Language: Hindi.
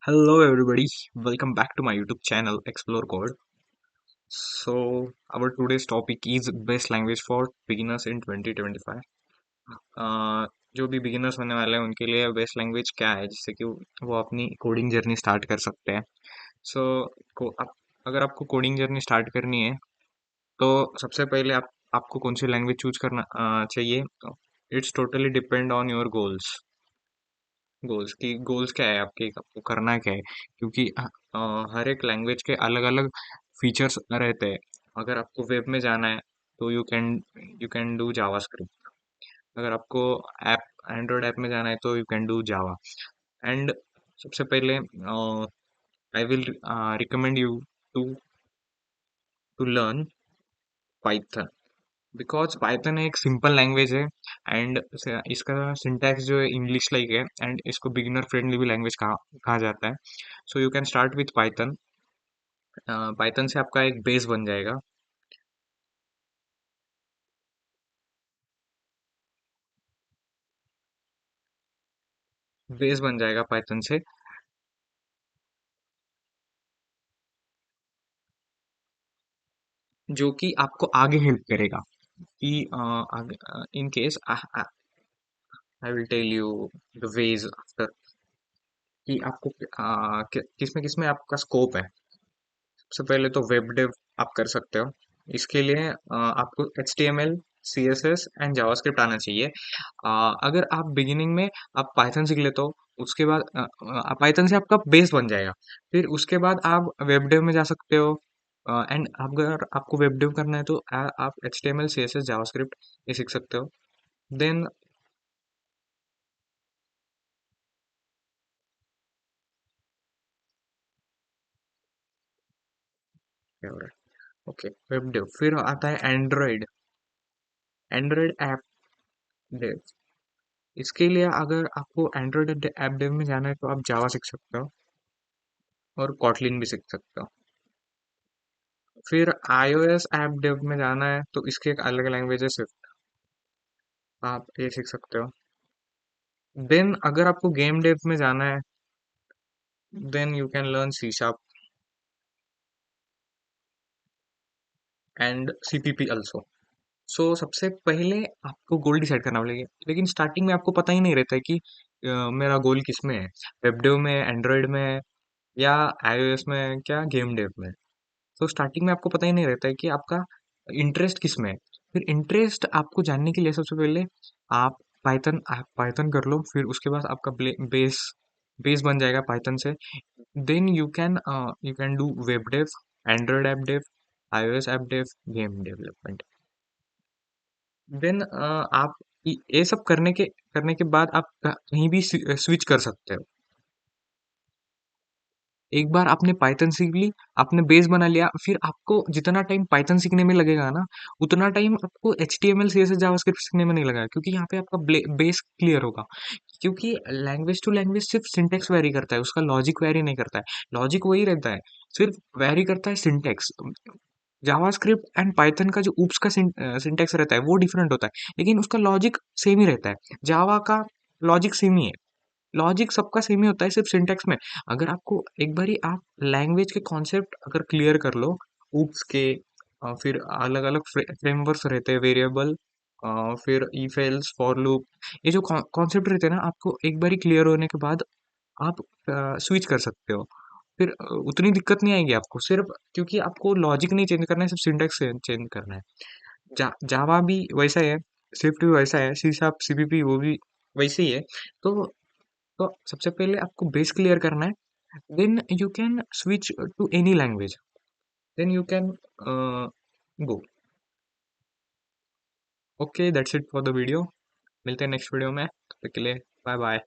Hello, everybody. Welcome back to my YouTube channel, Explore Code. So, our today's topic is best language for beginners in 2025. जो भी बिगिनर्स होने वाले हैं उनके लिए बेस्ट लैंग्वेज क्या है जिससे कि वो अपनी कोडिंग जर्नी स्टार्ट कर सकते हैं. सो अगर आपको कोडिंग जर्नी स्टार्ट करनी है तो सबसे पहले आपको कौन सी लैंग्वेज चूज करना चाहिए. It's totally depend on your goals. Goals क्या है आपके, आपको करना क्या है, क्योंकि हर एक लैंग्वेज के अलग अलग फीचर्स रहते हैं. अगर आपको वेब में जाना है तो यू कैन डू जावास्क्रिप्ट. अगर आपको ऐप एंड्रॉयड ऐप में जाना है तो you can do Java. And सबसे पहले I will recommend you to to learn Python, because Python एक सिंपल लैंग्वेज है. एंड इसका सिंटैक्स जो है इंग्लिश लाइक है, एंड इसको बिगिनर फ्रेंडली भी लैंग्वेज कहा जाता है. So you can start with Python. Python से आपका एक बेस बन जाएगा. बेस बन जाएगा पाइथन से, जो कि आपको आगे हेल्प करेगा कि in case I will tell you the ways after कि आपको किस में आपका स्कोप है. सबसे पहले तो वेब डेव आप कर सकते हो. इसके लिए आपको HTML, CSS एंड जावास्क्रिप्ट आना चाहिए. अगर आप बिगिनिंग में आप पाइथन सीख लेते हो, उसके बाद पाइथन से आपका बेस बन जाएगा. फिर उसके बाद आप वेब डेव में जा सकते हो. एंड अगर आपको वेब डेव करना है तो आप HTML, CSS, जावास्क्रिप्ट ये सीख सकते हो. Then okay, web dev. फिर आता है एंड्रॉयड ऐप डेव. इसके लिए अगर आपको एंड्रॉयड ऐप डेव में जाना है तो आप जावा सीख सकते हो और कॉटलिन भी सीख सकते हो. फिर iOS ऐप डेव में जाना है तो इसके एक अलग लैंग्वेज है स्विफ्ट, आप ये सीख सकते हो. देन अगर आपको गेम डेव में जाना है then you can learn C sharp and CPP also. So सबसे पहले आपको गोल डिसाइड करना पड़ेगा, लेकिन स्टार्टिंग में आपको पता ही नहीं रहता है कि मेरा गोल किस में है, वेब डेव में, एंड्रॉयड में, या iOS में, क्या गेम डेव में. तो स्टार्टिंग में आपको पता ही नहीं रहता है कि आपका इंटरेस्ट किस में है. फिर इंटरेस्ट आपको जानने के लिए सबसे पहले आप पाइथन कर लो. फिर उसके बाद आपका बेस बेस बन जाएगा पाइथन से. Then you can do web dev, Android app dev, iOS app dev, game development. Then आप ये सब करने के बाद आप कहीं भी स्विच कर सकते हो. एक बार आपने पाइथन सीख ली, आपने बेस बना लिया, फिर आपको जितना टाइम पाइथन सीखने में लगेगा ना, उतना टाइम आपको HTML, CSS, जावास्क्रिप्ट सीखने में नहीं लगेगा, क्योंकि यहाँ पे आपका बेस क्लियर होगा. क्योंकि लैंग्वेज टू लैंग्वेज सिर्फ सिंटेक्स वेरी करता है, उसका लॉजिक वेरी नहीं करता है. लॉजिक वही रहता है, सिर्फ वेरी करता है सिंटेक्स. जावास्क्रिप्ट एंड पाइथन का जो ऊप्स का सिंटेक्स रहता है वो डिफरेंट होता है, लेकिन उसका लॉजिक सेम ही रहता है. जावा का लॉजिक सेम ही है. लॉजिक सबका सेम ही होता है, सिर्फ सिंटेक्स में. अगर आपको एक बारी आप लैंग्वेज के कॉन्सेप्ट अगर क्लियर कर लो, ऊप्स के, फिर अलग अलग फ्रेमवर्क्स रहते हैं, वेरिएबल, फिर इफ एल्स, फॉर लूप, ये जो कॉन्सेप्ट रहते हैं ना, आपको एक बारी क्लियर होने के बाद आप स्विच कर सकते हो. फिर उतनी दिक्कत नहीं आएगी आपको, सिर्फ क्योंकि आपको लॉजिक नहीं चेंज करना है, सिर्फ सिंटेक्स चेंज करना है. जावा भी वैसा ही है, स्विफ्ट भी वैसा है, सी शार्प, CPP वो भी वैसे ही है. तो सबसे पहले आपको बेस क्लियर करना है. Then you can switch to any language. Then you can go. Okay, that's it for the video. मिलते हैं नेक्स्ट वीडियो में, तब तक के लिए बाय बाय.